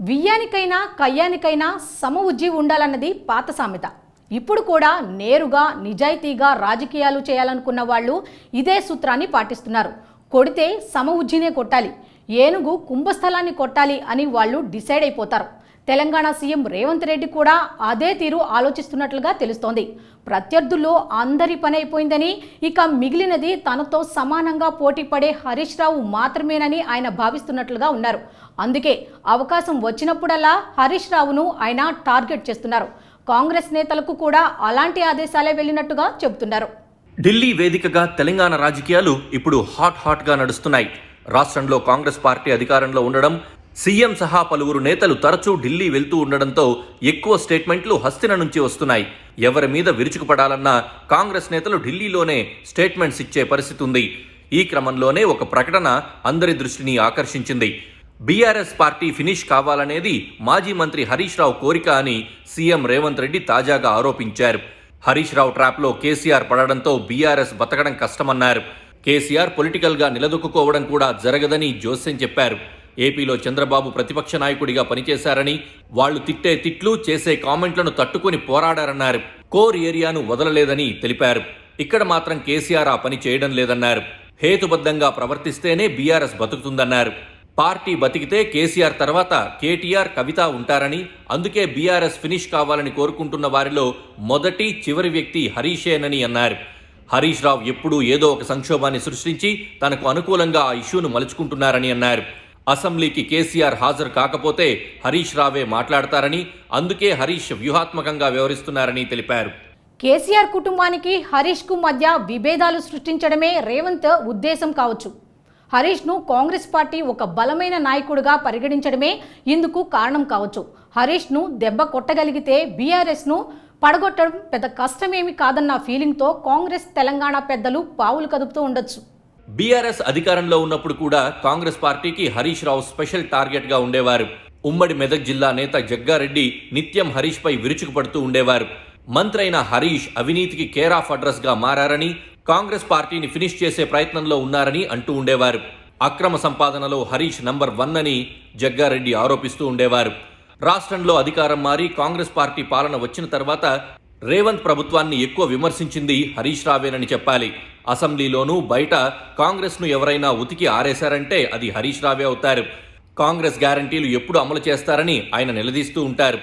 వియ్యానికైనా కయ్యానికైనా సమఉజ్జీ ఉండాలన్నది పాత సామెత. ఇప్పుడు కూడా నేరుగా నిజాయితీగా రాజకీయాలు చేయాలనుకున్న వాళ్ళు ఇదే సూత్రాన్ని పాటిస్తున్నారు. కొడితే సమఉజ్జీనే కొట్టాలి, ఏనుగు కుంభస్థలాన్ని కొట్టాలి అని వాళ్ళు డిసైడ్ అయిపోతారు. తెలంగాణ సీఎం రేవంత్ రెడ్డి కూడా అదే తీరు ఆలోచిస్తున్నట్లుగా తెలుస్తోంది. ప్రత్యర్థుల్లో అందరి పని అయిపోయిందని, ఇక మిగిలినది తనతో సమానంగా పోటీ పడే హరీష్ రావు మాత్రమేనని ఆయన భావిస్తున్నట్లుగా ఉన్నారు. అందుకే అవకాశం వచ్చినప్పుడల్లా హరీష్ రావును ఆయన టార్గెట్ చేస్తున్నారు. కాంగ్రెస్ నేతలకు కూడా అలాంటి ఆదేశాలే వెళ్ళినట్టుగా చెబుతున్నారు. ఢిల్లీ వేదికగా తెలంగాణ రాజకీయాలు ఇప్పుడు హాట్ గా నడుస్తున్నాయి. రాష్ట్రంలో కాంగ్రెస్ పార్టీ అధికారంలో ఉండడం, సీఎం సహా పలువురు నేతలు తరచూ ఢిల్లీ వెళ్తూ ఉండడంతో ఎక్కువ స్టేట్మెంట్లు హస్తిన నుంచి వస్తున్నాయి. ఎవరి మీద విరుచుకుపడాలన్నా కాంగ్రెస్ నేతలు ఢిల్లీలోనే స్టేట్మెంట్స్ ఇచ్చే పరిస్థితి ఉంది. ఈ క్రమంలోనే ఒక ప్రకటన అందరి దృష్టిని ఆకర్షించింది. బీఆర్ఎస్ పార్టీ ఫినిష్ కావాలనేది మాజీ మంత్రి హరీష్ రావు కోరిక అని సీఎం రేవంత్ రెడ్డి తాజాగా ఆరోపించారు. హరీష్ రావు ట్రాప్లో కేసీఆర్ పడడంతో బీఆర్ఎస్ బతకడం కష్టమన్నారు. కేసీఆర్ పొలిటికల్గా నిలదొక్కుకోవడం కూడా జరగదని జోస్యం చెప్పారు. ఏపీలో చంద్రబాబు ప్రతిపక్ష నాయకుడిగా పనిచేశారని, వాళ్లు తిట్టే తిట్లు, చేసే కామెంట్లను తట్టుకుని పోరాడారన్నారు. కోర్ ఏరియాను వదలలేదని తెలిపారు. ఇక్కడ మాత్రం కేసీఆర్ ఆ పని చేయడం లేదన్నారు. హేతుబద్ధంగా ప్రవర్తిస్తేనే బీఆర్ఎస్ బతుకుతుందన్నారు. పార్టీ బతికితే కేసీఆర్ తర్వాత కేటీఆర్, కవిత ఉంటారని, అందుకే బీఆర్ఎస్ ఫినిష్ కావాలని కోరుకుంటున్న వారిలో మొదటి చివరి వ్యక్తి హరీషేనని అన్నారు. హరీష్ రావు ఎప్పుడూ ఏదో ఒక సంక్షోభాన్ని సృష్టించి తనకు అనుకూలంగా ఆ ఇష్యూను మలుచుకుంటున్నారని అన్నారు. అసెంబ్లీకి కేసీఆర్ హాజరు కాకపోతే హరీష్ రావే మాట్లాడతారని, అందుకే హరీష్ వ్యూహాత్మకంగా వ్యవహరిస్తున్నారని తెలిపారు. కేసీఆర్ కుటుంబానికి హరీష్కు మధ్య విభేదాలు సృష్టించడమే రేవంత్ ఉద్దేశం కావచ్చు. హరీష్ను కాంగ్రెస్ పార్టీ ఒక బలమైన నాయకుడిగా పరిగణించడమే ఇందుకు కారణం కావచ్చు. హరీష్ను దెబ్బ కొట్టగలిగితే బీఆర్ఎస్ను పడగొట్టడం పెద్ద కష్టమేమి కాదన్న ఫీలింగ్తో కాంగ్రెస్ తెలంగాణ పెద్దలు పావులు కదుపుతూ ఉండొచ్చు. బీఆర్ఎస్ అధికారంలో ఉన్నప్పుడు కూడా కాంగ్రెస్ పార్టీకి హరీష్ రావు స్పెషల్ టార్గెట్గా ఉండేవారు. ఉమ్మడి మెదక్ జిల్లా నేత జగ్గారెడ్డి నిత్యం హరీష్ పై విరుచుకుపడుతూ ఉండేవారు. మంత్రి అయిన హరీష్ అవినీతికి కేర్ ఆఫ్ అడ్రస్ గా మారని, కాంగ్రెస్ పార్టీని ఫినిష్ చేసే ప్రయత్నంలో ఉన్నారని అంటూ ఉండేవారు. అక్రమ సంపాదనలో హరీష్ నంబర్ 1 అని జగ్గారెడ్డి ఆరోపిస్తూ ఉండేవారు. రాష్ట్రంలో అధికారం మారి కాంగ్రెస్ పార్టీ పాలన వచ్చిన తర్వాత రేవంత్ ప్రభుత్వాన్ని ఎక్కువ విమర్శించింది హరీష్ రావేనని చెప్పాలి. అసెంబ్లీలోనూ బయట కాంగ్రెస్ను ఎవరైనా ఉతికి ఆరేశారంటే అది హరీష్ రావే అవుతారు. కాంగ్రెస్ గ్యారంటీలు ఎప్పుడు అమలు చేస్తారని ఆయన నిలదీస్తూ ఉంటారు.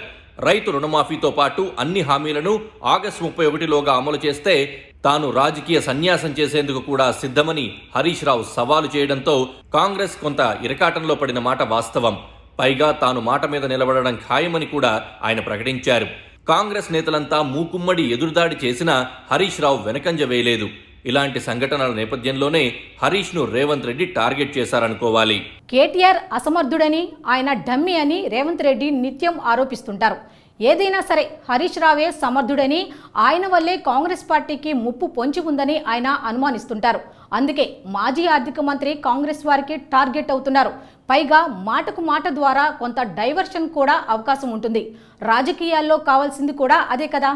రైతు రుణమాఫీతో పాటు అన్ని హామీలను ఆగస్టు 31లోగా అమలు చేస్తే తాను రాజకీయ సన్యాసం చేసేందుకు కూడా సిద్ధమని హరీష్ రావు సవాలు చేయడంతో కాంగ్రెస్ కొంత ఇరకాటంలో పడిన మాట వాస్తవం. పైగా తాను మాట మీద నిలబడడం ఖాయమని కూడా ఆయన ప్రకటించారు. కాంగ్రెస్ నేతలంతా మూకుమ్మడి ఎదురుదాడి చేసినా హరీష్ రావు వెనకంజ వేయలేదు. ఇలాంటి సంఘటనల నేపథ్యంలోనే హరీష్ను రేవంత్ రెడ్డి టార్గెట్ చేశారనుకోవాలి. కేటీఆర్ అసమర్థుడని, ఆయన డమ్మీ అని రేవంత్ రెడ్డి నిత్యం ఆరోపిస్తుంటారు. ఏదైనా సరే హరీష్ రావే సమర్థుడని, ఆయన వల్లే కాంగ్రెస్ పార్టీకి ముప్పు పొంచి ఉందని ఆయన అనుమానిస్తుంటారు. అందుకే మాజీ ఆర్థిక మంత్రి కాంగ్రెస్ వారికి టార్గెట్ అవుతున్నారు. పైగా మాటకు మాట ద్వారా కొంత డైవర్షన్ కూడా అవకాశం ఉంటుంది. రాజకీయాల్లో కావాల్సింది కూడా అదే కదా.